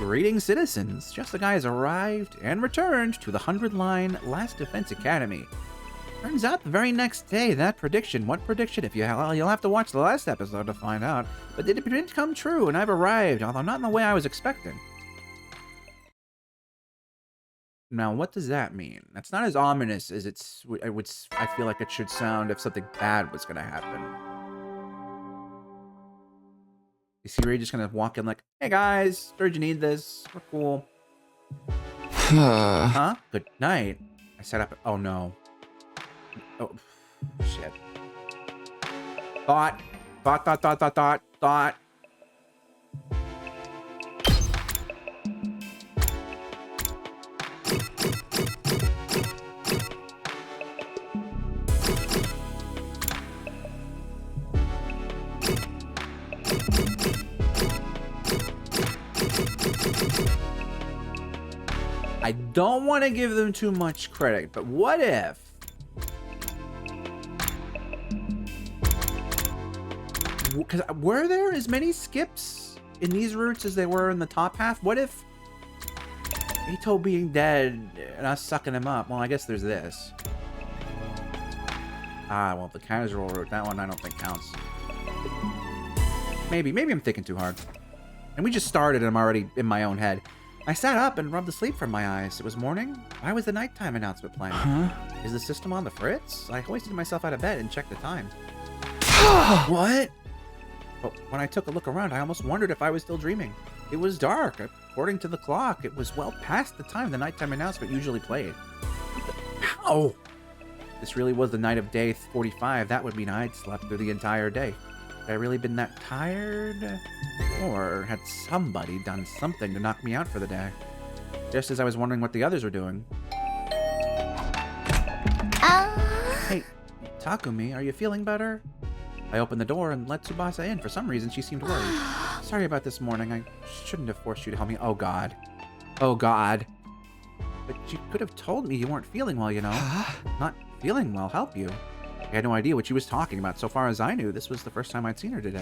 Greetings, citizens. Justiguy has arrived and returned to the 100-line Last Defense Academy. Turns out the very next day, that prediction, what prediction? If you'll have to watch the last episode to find out. But it didn't come true, and I've arrived, although not in the way I was expecting. Now, what does that mean? That's not as ominous as I feel like it should sound if something bad was gonna happen. Is he really just gonna walk in like, hey guys, heard you need this. We're cool. Huh? Good night. I set up. Oh no. Oh, shit. Thought. I don't want to give them too much credit, but what if? Because were there as many skips in these routes as they were in the top half? What if Ito being dead and us sucking him up? Well, I guess there's this. Ah, well, the casual route, that one I don't think counts. Maybe I'm thinking too hard. And we just started and I'm already in my own head. I sat up and rubbed the sleep from my eyes. It was morning. Why was the nighttime announcement playing? Is the system on the fritz? I hoisted myself out of bed and checked the time. What? But when I took a look around, I almost wondered if I was still dreaming. It was dark. According to the clock, it was well past the time the nighttime announcement usually played. How? This really was the night of day 45. That would mean I'd slept through the entire day. Had I really been that tired? Or had somebody done something to knock me out for the day? Just as I was wondering what the others were doing. Hey, Takumi, are you feeling better? I opened the door and let Tsubasa in. For some reason, she seemed worried. Sorry about this morning. I shouldn't have forced you to help me. Oh, God. Oh, God. But you could have told me you weren't feeling well, you know. Not feeling well help you. I had no idea what she was talking about. So far as I knew, this was the first time I'd seen her today.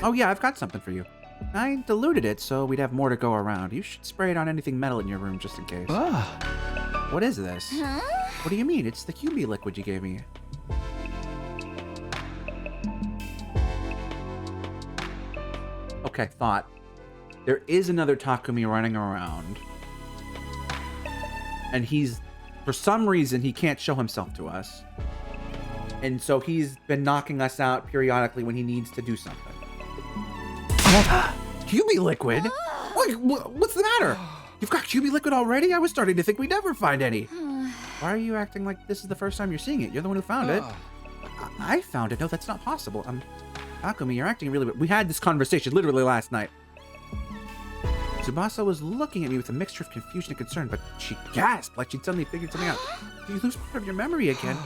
Oh yeah, I've got something for you. I diluted it so we'd have more to go around. You should spray it on anything metal in your room just in case. What is this? What do you mean? It's the QB liquid you gave me. Okay, thought. There is another Takumi running around. And for some reason, he can't show himself to us. And so he's been knocking us out periodically when he needs to do something. QB liquid? What's the matter? You've got QB liquid already? I was starting to think we'd never find any. Why are you acting like this is the first time you're seeing it? You're the one who found it. I found it. No, that's not possible. Takumi, you're acting really... We had this conversation literally last night. Tsubasa was looking at me with a mixture of confusion and concern, but she gasped like she'd suddenly figured something out. Did you lose part of your memory again?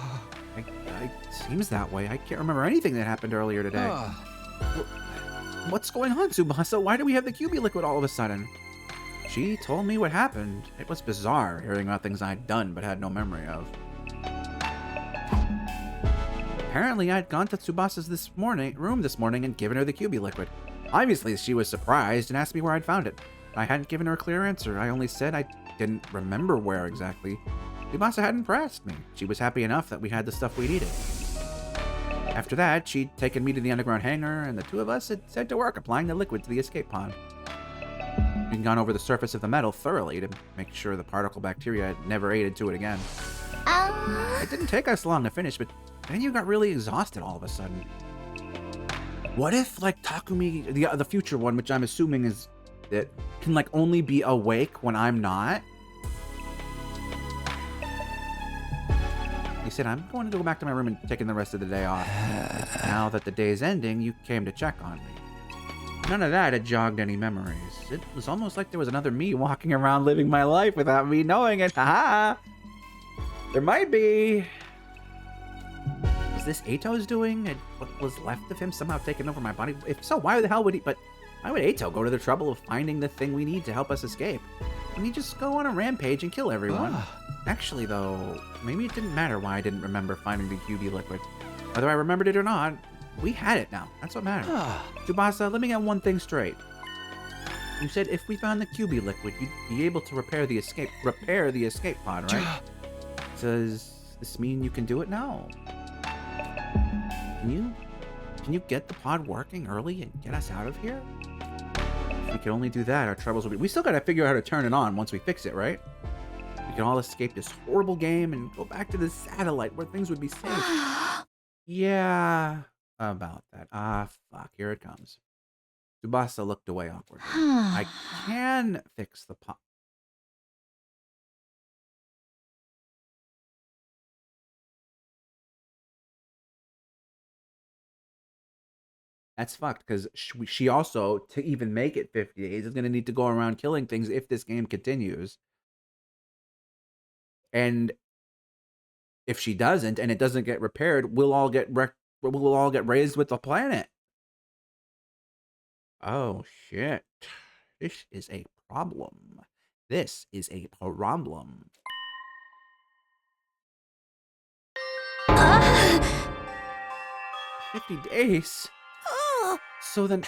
It seems that way. I can't remember anything that happened earlier today. What's going on, Tsubasa? Why do we have the QB liquid all of a sudden? She told me what happened. It was bizarre, hearing about things I'd done but had no memory of. Apparently, I'd gone to Tsubasa's room this morning and given her the QB liquid. Obviously, she was surprised and asked me where I'd found it. I hadn't given her a clear answer. I only said I didn't remember where exactly. Tsubasa hadn't pressed me. She was happy enough that we had the stuff we needed. After that, she'd taken me to the underground hangar, and the two of us had set to work applying the liquid to the escape pod. We'd gone over the surface of the metal thoroughly to make sure the particle bacteria had never ate into it again. It didn't take us long to finish, but then you got really exhausted all of a sudden. What if, like, Takumi, the future one, which I'm assuming is that can, like, only be awake when I'm not? He said, I'm going to go back to my room and taking the rest of the day off. Now that the day is ending, you came to check on me. None of that had jogged any memories. It was almost like there was another me walking around living my life without me knowing it. Haha! There might be. Was this Ato's doing? And what was left of him somehow taking over my body? If so, why the hell would he? But why would Ato go to the trouble of finding the thing we need to help us escape? Wouldn't he just go on a rampage and kill everyone? Actually, though, maybe it didn't matter why I didn't remember finding the QB liquid. Whether I remembered it or not, we had it now. That's what matters. Tsubasa, let me get one thing straight. You said if we found the QB liquid, you'd be able to repair the escape pod, right? Does this mean you can do it now? Can you get the pod working early and get us out of here? If we can only do that, our troubles will be... We still gotta figure out how to turn it on once we fix it, right? We can all escape this horrible game and go back to the satellite where things would be safe. Yeah, about that. Ah, fuck, here it comes. Tsubasa looked away awkwardly. I can fix the pod. That's fucked, because she also, to even make it 50 days, is going to need to go around killing things if this game continues. And if she doesn't, and it doesn't get repaired, we'll all get raised with the planet. Oh, shit. This is a problem. This is a problem. 50 days? So then,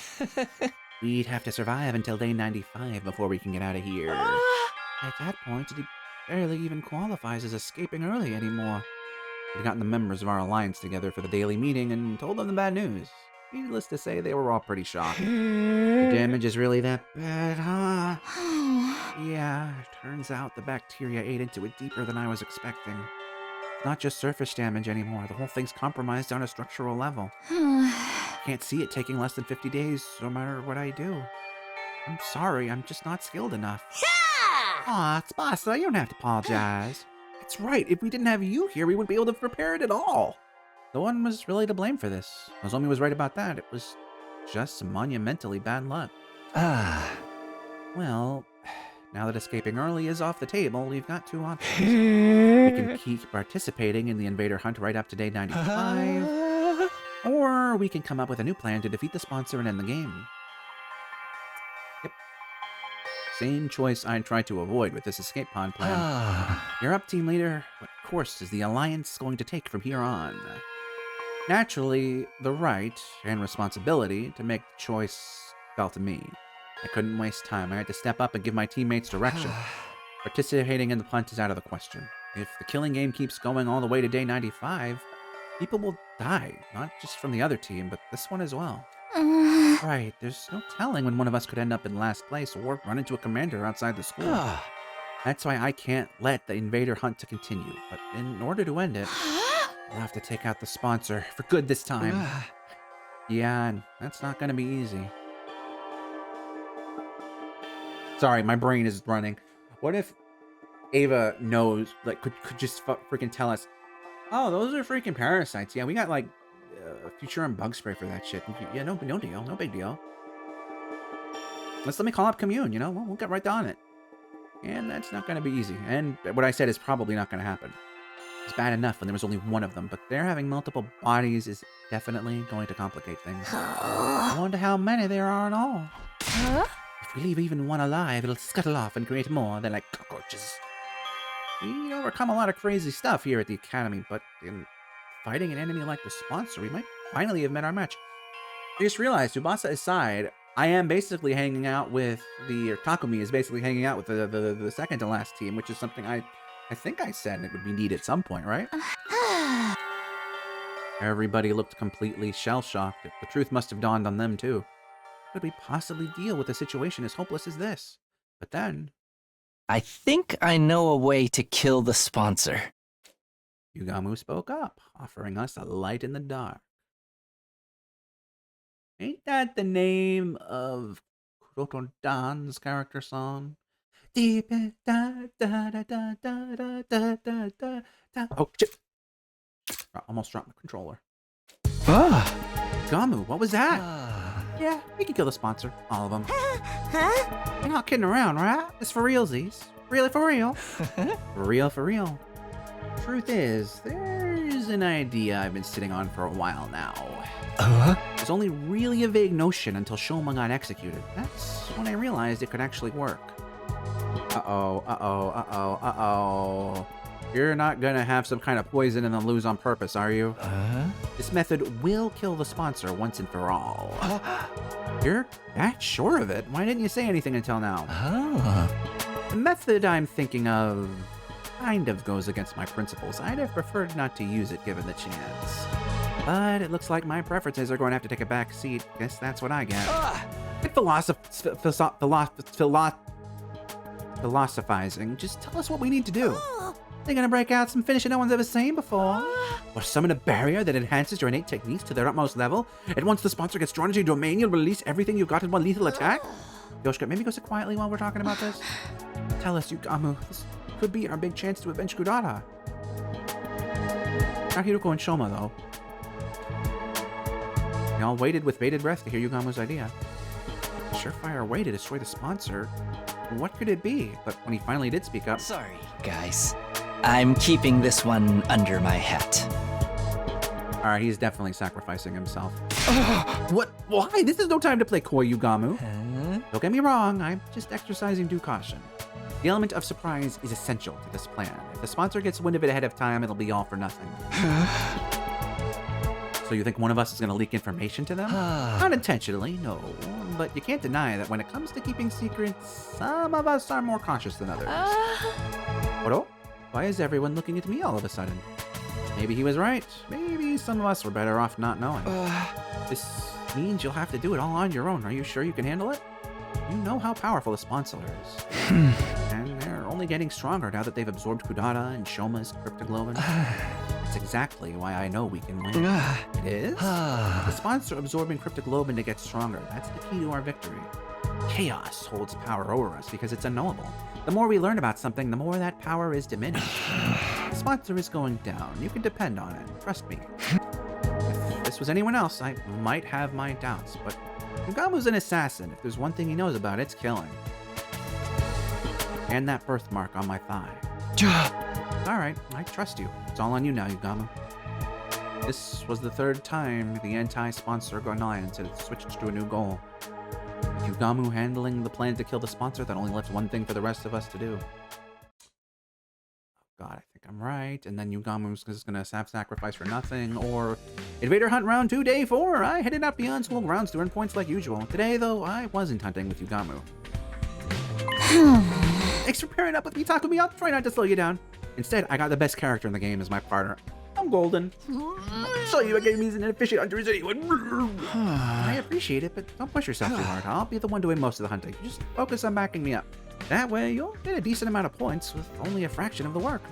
we'd have to survive until day 95 before we can get out of here. At that point, it barely even qualifies as escaping early anymore. We'd gotten the members of our alliance together for the daily meeting and told them the bad news. Needless to say, they were all pretty shocked. The damage is really that bad, huh? Yeah, turns out the bacteria ate into it deeper than I was expecting. Not just surface damage anymore, the whole thing's compromised on a structural level. Can't see it taking less than 50 days, no matter what I do. I'm sorry, I'm just not skilled enough. Aw, Tsubasa, you don't have to apologize. That's right, if we didn't have you here, we wouldn't be able to prepare it at all. No one was really to blame for this. Nozomi was right about that. It was just monumentally bad luck. Well, now that escaping early is off the table, we've got two options. We can keep participating in the invader hunt right up to day 95, or we can come up with a new plan to defeat the sponsor and end the game. Yep. Same choice I tried to avoid with this escape pod plan. You're up, team leader. What course is the Alliance going to take from here on? Naturally, the right and responsibility to make the choice fell to me. I couldn't waste time. I had to step up and give my teammates direction. Participating in the punt is out of the question. If the killing game keeps going all the way to day 95, people will die, not just from the other team, but this one as well. Right, there's no telling when one of us could end up in last place or run into a commander outside the school. That's why I can't let the invader hunt to continue, but in order to end it, we'll have to take out the sponsor for good this time. Yeah, and that's not gonna be easy. Sorry, my brain is running. What if Ava knows, like, could just freaking tell us, oh, those are freaking parasites. Yeah, we got, like, Futurum bug spray for that shit. Yeah, no deal. No big deal. Let me call up Commune, you know? We'll get right on it. And that's not going to be easy. And what I said is probably not going to happen. It's bad enough when there was only one of them, but they're having multiple bodies is definitely going to complicate things. I wonder how many there are in all. If we leave even one alive, it'll scuttle off and create more. They're like cockroaches. We overcome a lot of crazy stuff here at the Academy, but in fighting an enemy like the sponsor, we might finally have met our match. I just realized, Tsubasa aside, I am basically hanging out with Takumi is basically hanging out with the second to last team, which is something I think I said it would be neat at some point, right? Everybody looked completely shell-shocked. The truth must have dawned on them, too. Could we possibly deal with a situation as hopeless as this? But then... I think I know a way to kill the sponsor. Yugamu spoke up, offering us a light in the dark. Ain't that the name of Kuroto-dan's character song? Deep da da da da da da da da da da. Oh shit! I almost dropped my controller. Gamu, what was that? Yeah, we can kill the sponsor. All of them. You're not kidding around, right? It's for realsies. Really for real. For real. Truth is, there's an idea I've been sitting on for a while now. It was only really a vague notion until Shoma got executed. That's when I realized it could actually work. You're not gonna have some kind of poison and then lose on purpose, are you? This method will kill the sponsor once and for all. You're that sure of it? Why didn't you say anything until now? The method I'm thinking of kind of goes against my principles. I'd have preferred not to use it given the chance. But it looks like my preferences are going to have to take a back seat. Guess that's what I get. Good philosophizing. Just tell us what we need to do. They're gonna break out some finish no one's ever seen before. Or summon a barrier that enhances your innate techniques to their utmost level. And once the sponsor gets drawn into your domain, you'll release everything you've got in one lethal attack? Yoshika, maybe go sit quietly while we're talking about this. Tell us, Yugamu. This could be our big chance to avenge Kudara. Not Hiruko and Shoma, though. They all waited with bated breath to hear Yugamu's idea. A surefire way to destroy the sponsor. What could it be? But when he finally did speak up... Sorry, guys. I'm keeping this one under my hat. Alright, he's definitely sacrificing himself. What? Why? This is no time to play coy, Yugamu. Don't get me wrong, I'm just exercising due caution. The element of surprise is essential to this plan. If the sponsor gets wind of it ahead of time, it'll be all for nothing. So you think one of us is going to leak information to them? Not intentionally, no. But you can't deny that when it comes to keeping secrets, some of us are more cautious than others. What? Oh? Why is everyone looking at me all of a sudden? Maybe he was right. Maybe some of us were better off not knowing. This means you'll have to do it all on your own. Are you sure you can handle it? You know how powerful the sponsor is. And they're only getting stronger now that they've absorbed Kudara and Shoma's cryptoglobin. That's exactly why I know we can win. It is? The sponsor absorbing cryptoglobin to get stronger. That's the key to our victory. Chaos holds power over us because it's unknowable. The more we learn about something, the more that power is diminished. The sponsor is going down. You can depend on it. Trust me. If this was anyone else, I might have my doubts, but Yugamu's an assassin. If there's one thing he knows about, it's killing. And that birthmark on my thigh. Alright, I trust you. It's all on you now, Yugamu. This was the third time the anti-sponsor alliance had switched to a new goal. With Yugamu handling the plan to kill the sponsor, that only left one thing for the rest of us to do. Oh god, I think I'm right. And then Yugamu's just gonna have sacrifice for nothing, or... Invader Hunt Round 2, Day 4! I headed out beyond school grounds to earn points like usual. Today, though, I wasn't hunting with Yugamu. Thanks for pairing up with me, Takumi. I'll try not to slow you down. Instead, I got the best character in the game as my partner. I'm golden. So you again means an inefficient hunter is anyone. I appreciate it, but don't push yourself too hard. I'll be the one doing most of the hunting. Just focus on backing me up. That way, you'll get a decent amount of points with only a fraction of the work.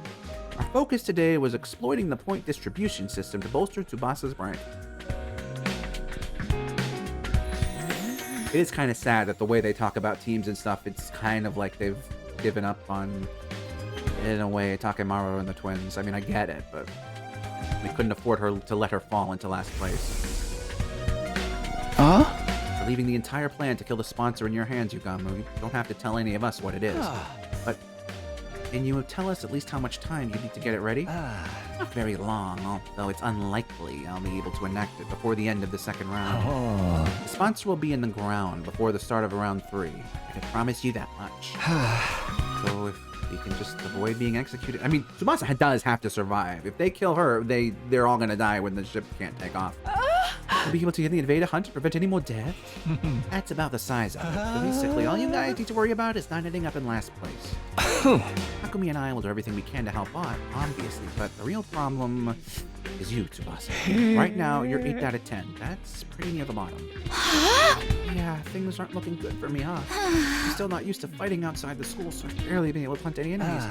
Our focus today was exploiting the point distribution system to bolster Tsubasa's rank. It is kind of sad that the way they talk about teams and stuff, it's kind of like they've given up on, in a way, Takemaru and the twins. I mean, I get it, but we couldn't afford her to let her fall into last place. We're leaving the entire plan to kill the sponsor in your hands, Yugamu. You don't have to tell any of us what it is. But can you tell us at least how much time you need to get it ready? Not very long, although it's unlikely I'll be able to enact it before the end of the second round. The sponsor will be in the ground before the start of round 3. I can promise you that much. So if we can just avoid being executed... I mean, Tsubasa does have to survive. If they kill her, they're all gonna die when the ship can't take off. We'll be able to get the invader hunt to prevent any more death? That's about the size of it. So basically, all you guys need to worry about is not ending up in last place. Takumi and I will do everything we can to help out, obviously, but the real problem is you, Tsubasa. Right now, you're 8 out of 10. That's pretty near the bottom. Yeah, things aren't looking good for me, huh? I'm still not used to fighting outside the school, so I've barely been able to hunt any enemies.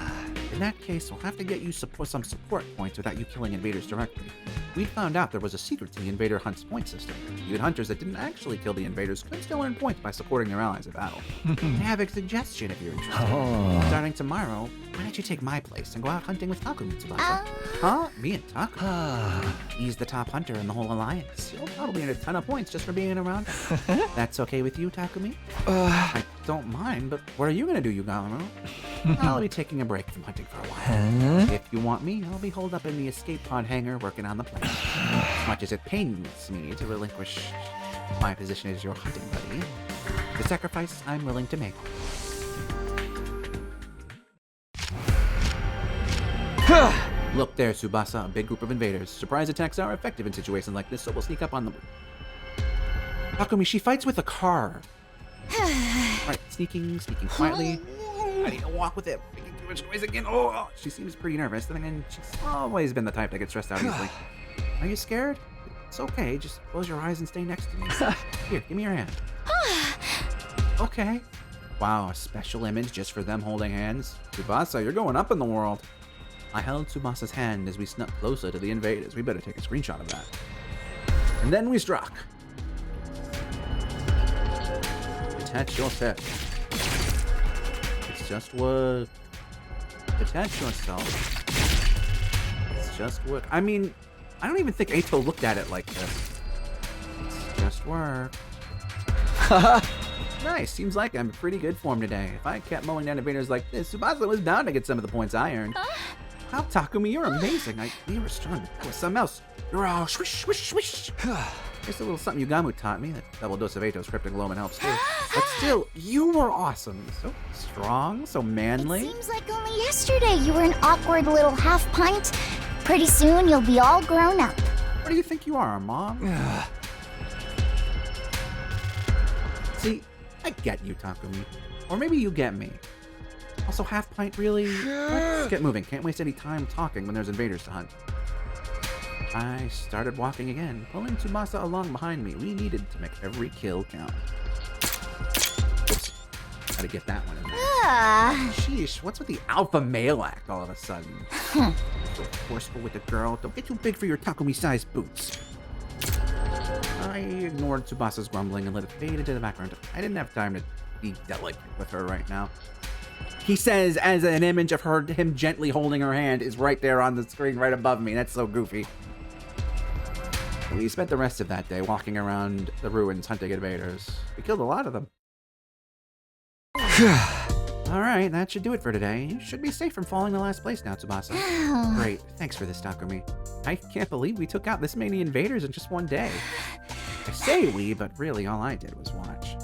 In that case, we'll have to get you some support points without you killing invaders directly. We found out there was a secret to the Invader Hunt's point system. Even hunters that didn't actually kill the invaders could still earn points by supporting their allies in battle. I have a suggestion if you're interested. Starting tomorrow, why don't you take my place and go out hunting with Takumi, Tsubasa? Huh? Me and Takumi? He's the top hunter in the whole alliance. You'll probably earn a ton of points just for being around him. That's okay with you, Takumi? I don't mind, but what are you gonna do, Yugamu? I'll be taking a break from hunting for a while. If you want me, I'll be holed up in the escape pod hangar working on the plan. As much as it pains me to relinquish my position as your hunting buddy, the sacrifice I'm willing to make. Look there, Tsubasa, a big group of invaders. Surprise attacks are effective in situations like this, so we'll sneak up on them. Takumi, she fights with a car. Alright, sneaking quietly. I need to walk with it. Making too much noise again. Oh, she seems pretty nervous. Then again, she's always been the type that gets stressed out easily. Are you scared? It's okay. Just close your eyes and stay next to me. Here, give me your hand. Okay. Wow, a special image just for them holding hands. Tsubasa, you're going up in the world. I held Tsubasa's hand as we snuck closer to the invaders. We better take a screenshot of that. And then we struck. Detach yourself. It's just work. Detach yourself. It's just work. I mean, I don't even think Ato looked at it like this. It's just work. Nice. Seems like I'm in pretty good form today. If I kept mowing down invaders like this, Tsubasa was bound to get some of the points I earned. Wow, Takumi, you're amazing. You were strong, but that was something else. You're all swish, swish, swish. Just a little something Yugamu taught me. That double dose of Ato's cryptic gloam helps too. But still, you were awesome. So strong, so manly. It seems like only yesterday you were an awkward little half pint. Pretty soon you'll be all grown up. What do you think you are, Mom? See, I get you, Takumi. Or maybe you get me. Also, half pint, really? Let's get moving. Can't waste any time talking when there's invaders to hunt. I started walking again, pulling Tsubasa along behind me. We needed to make every kill count. Oops. Gotta get that one in there. Sheesh, what's with the alpha male act all of a sudden? So forceful with the girl. Don't get too big for your Takumi-sized boots. I ignored Tsubasa's grumbling and let it fade into the background. I didn't have time to be delicate with her right now. He says as an image of him gently holding her hand is right there on the screen right above me. That's so goofy. We spent the rest of that day walking around the ruins hunting invaders. We killed a lot of them. Alright, that should do it for today. You should be safe from falling to last place now, Tsubasa. Great, thanks for this, Takumi. I can't believe we took out this many invaders in just one day. I say we, but really all I did was watch.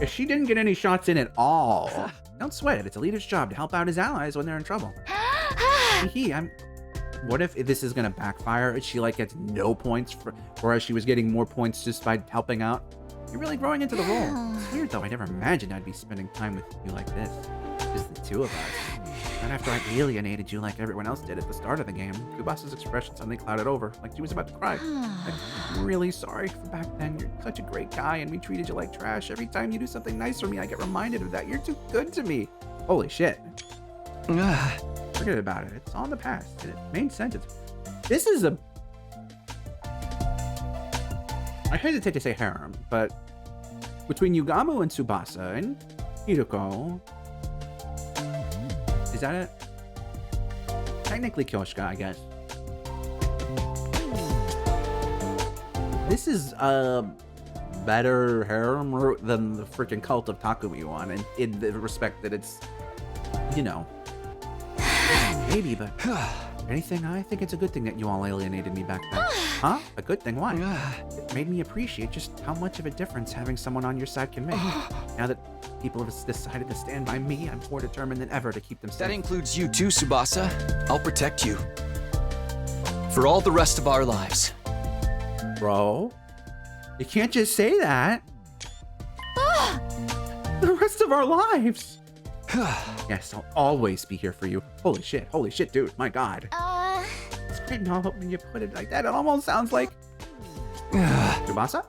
If she didn't get any shots in at all, don't sweat it. It's a leader's job to help out his allies when they're in trouble. What if this is gonna backfire? She like gets no points whereas she was getting more points just by helping out. You're really growing into the role. It's weird though. I never imagined I'd be spending time with you like this. Just the two of us. Not after I alienated you like everyone else did at the start of the game. Tsubasa's expression suddenly clouded over, like she was about to cry. I'm really sorry for back then. You're such a great guy and we treated you like trash. Every time you do something nice for me, I get reminded of that. You're too good to me. Holy shit. Forget about it. It's all in the past. It made sense. This is a... I hesitate to say harem, but between Yugamu and Tsubasa and Hiroko... Is that it? Technically Kyoshika, I guess. This is a better harem route than the freaking Cult of Takumi one, and in the respect that it's, you know, maybe, but anything, I think it's a good thing that you all alienated me back then. Huh? A good thing? Why? It made me appreciate just how much of a difference having someone on your side can make. Now that people have decided to stand by me, I'm more determined than ever to keep them safe. That includes you too, Tsubasa. I'll protect you. For all the rest of our lives. Bro, you can't just say that. The rest of our lives. Yes, I'll always be here for you. Holy shit, dude, my god. It's great now when you put it like that. It almost sounds like... Tsubasa?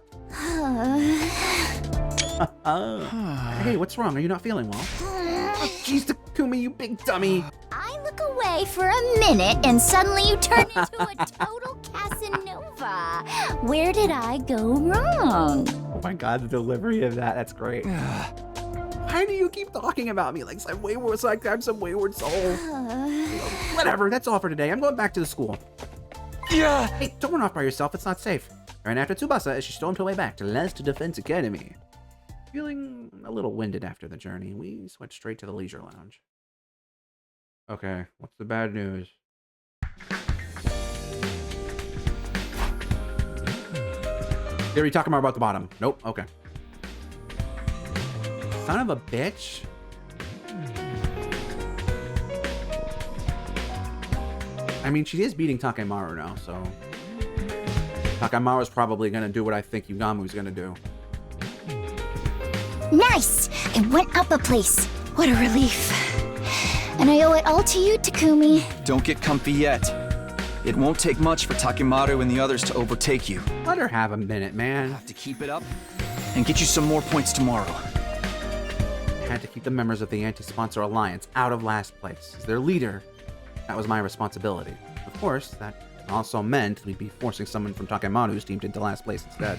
Hey, what's wrong? Are you not feeling well? Oh, jeez, Takumi, you big dummy. I look away for a minute and suddenly you turn into a total Casanova. Where did I go wrong? Oh my god, the delivery of that, that's great. Why do you keep talking about me like I'm some wayward soul? Whatever, that's all for today. I'm going back to the school. Yeah. Hey, don't run off by yourself. It's not safe. Ran after Tsubasa as she stormed her way back to Last Defense Academy. Feeling a little winded after the journey, we switched straight to the leisure lounge. Okay, what's the bad news? Here we talking more about the bottom. Nope, okay. Son of a bitch. mean, she is beating Takemaru now, so... Takemaru's probably gonna do what I think Yugamu's gonna do. Nice! I went up a place. What a relief. And I owe it all to you, Takumi. Don't get comfy yet. It won't take much for Takemaru and the others to overtake you. Let her have a minute, man. Have to keep it up and get you some more points tomorrow. Had to keep the members of the Anti-Sponsor Alliance out of last place. As their leader, that was my responsibility. Of course, that also meant we'd be forcing someone from Takemaru's team into last place instead.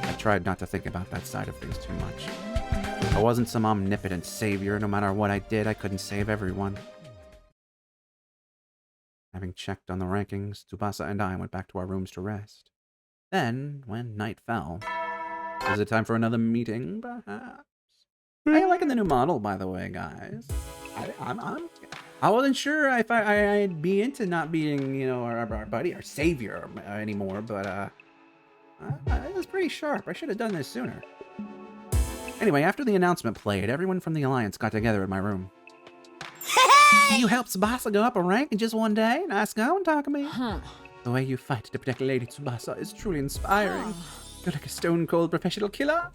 I tried not to think about that side of things too much. I wasn't some omnipotent savior. No matter what I did, I couldn't save everyone. Having checked on the rankings, Tsubasa and I went back to our rooms to rest. Then, when night fell, was it time for another meeting, perhaps? How you liking the new model, by the way, guys? I wasn't sure if I'd be into not being, you know, our buddy, our savior anymore, but it was pretty sharp. I should have done this sooner. Anyway, after the announcement played, everyone from the Alliance got together in my room. You helped Tsubasa go up a rank in just one day? Nice going, Takumi. The way you fight to protect Lady Tsubasa is truly inspiring. You're like a stone-cold professional killer.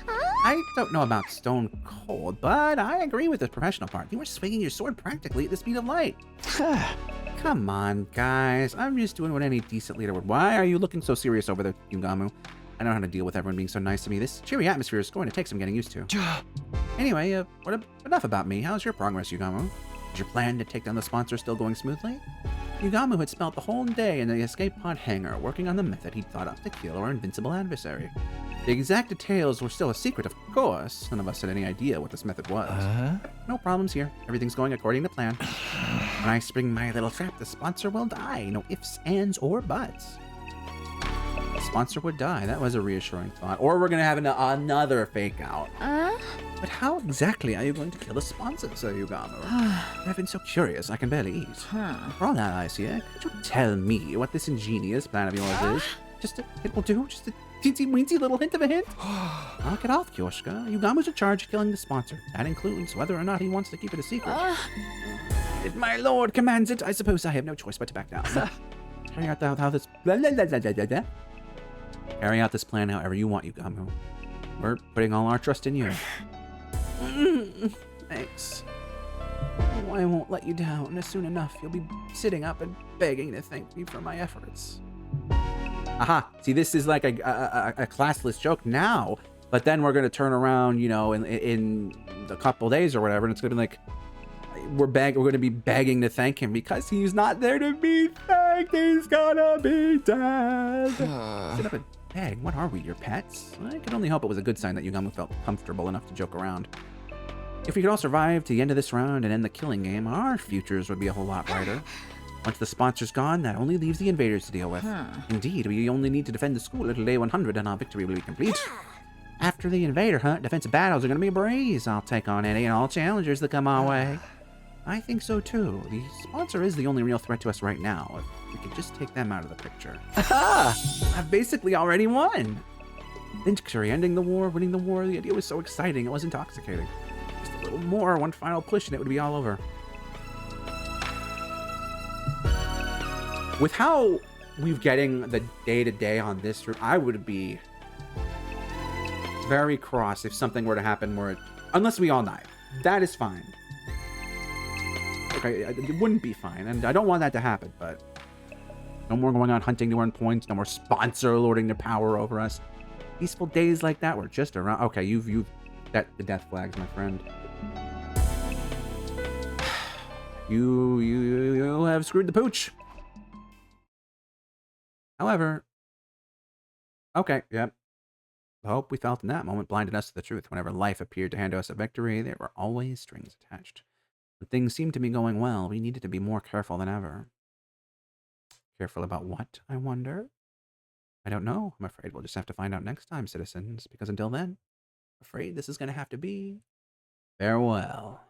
I don't know about stone cold, but I agree with the professional part. You were swinging your sword practically at the speed of light. Come on, guys. I'm just doing what any decent leader would. Why are you looking so serious over there, Yugamu? I don't know how to deal with everyone being so nice to me. This cheery atmosphere is going to take some getting used to. Anyway, enough about me. How's your progress, Yugamu? Is your plan to take down the sponsor still going smoothly? Yugamu had spent the whole day in the escape pod hangar, working on the method he'd thought up to kill our invincible adversary. The exact details were still a secret, of course. None of us had any idea what this method was. No problems here. Everything's going according to plan. When I spring my little trap, the sponsor will die. No ifs, ands, or buts. The sponsor would die. That was a reassuring thought. Or we're going to have another fake out. But how exactly are you going to kill the sponsor, Sir Yugamu? I've been so curious, I can barely eat. For all that, Icey, could you tell me what this ingenious plan of yours is? It will do? Just a teensy-weensy little hint of a hint? Knock it off, Kyoshka. Yugamu's in charge of killing the sponsor. That includes whether or not he wants to keep it a secret. If my lord commands it, I suppose I have no choice but to back down. Carry out how this... Carry out this plan however you want, Yugamu. We're putting all our trust in you. Thanks. Oh, I won't let you down. Soon enough, you'll be sitting up and begging to thank me for my efforts. Aha! See, this is like a classless joke now, but then we're gonna turn around, you know, in a couple days or whatever, and it's gonna be like we're gonna be begging to thank him because he's not there to be thanked. He's gonna be dead. Sit up and beg. What are we, your pets? I can only hope it was a good sign that Yugamu felt comfortable enough to joke around. If we could all survive to the end of this round and end the killing game, our futures would be a whole lot brighter. Once the sponsor's gone, that only leaves the invaders to deal with. Indeed, we only need to defend the school until day 100 and our victory will be complete. After the invader hunt, defensive battles are going to be a breeze. I'll take on any and all challengers that come our way. I think so too. The sponsor is the only real threat to us right now. If we could just take them out of the picture. I've basically already won. Victory, ending the war, winning the war. The idea was so exciting. It was intoxicating. Just a little more, one final push, and it would be all over. With how we're getting the day-to-day on this route, I would be very cross if something were to happen where unless we all die. That is fine. Okay, it wouldn't be fine, and I don't want that to happen, but no more going on hunting to earn points, no more sponsor lording their power over us. Peaceful days like that were just around. Okay, you've set the death flags, my friend. You have screwed the pooch. However, okay, yep. The hope we felt in that moment blinded us to the truth. Whenever life appeared to hand us a victory, there were always strings attached. When things seemed to be going well, we needed to be more careful than ever. Careful about what, I wonder? I don't know. I'm afraid we'll just have to find out next time, citizens, because until then, I'm afraid this is going to have to be farewell.